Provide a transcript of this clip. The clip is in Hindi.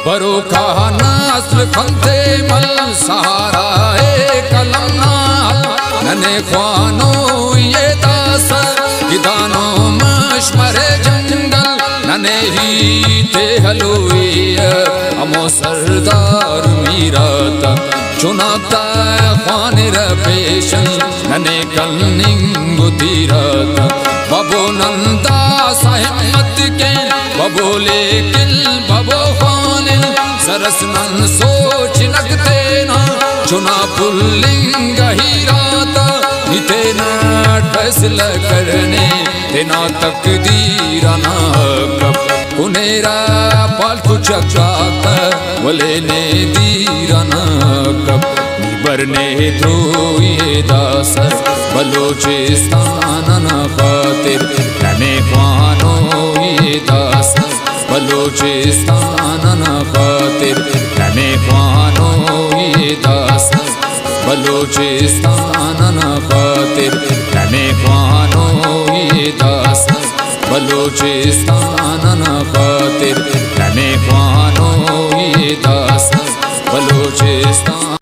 बरोखा नस्ल खंते मल सहारा कलम नाल नने ख्वानो ये दास किदानो मशमरे जंगल नने ही ते हलोए अमो सरदार मीराता चुनाता ख्वान रपेशन नने कलनिंग तीराता बबो नंदा सहमत के बबोले किल बबो सरस नन सोच लगते ना चुना पुल्लिंग हीराता निते ना फैसला करने तेना तकदीर ना कब कुनेरा पालतू चक्का वले ने दीरा ना कब निबरने ध्रुये दास बलोचिस्तान ना खातिर नने ख्वानो ये दास बलोचिस्तान ना खातिर नने ख्वानो ये दास बलोचिस्तान ना खातिर नने ख्वानो ये दास बलोचिस्तान ना खातिर नने ख्वानो ये दास बलोचिस्तान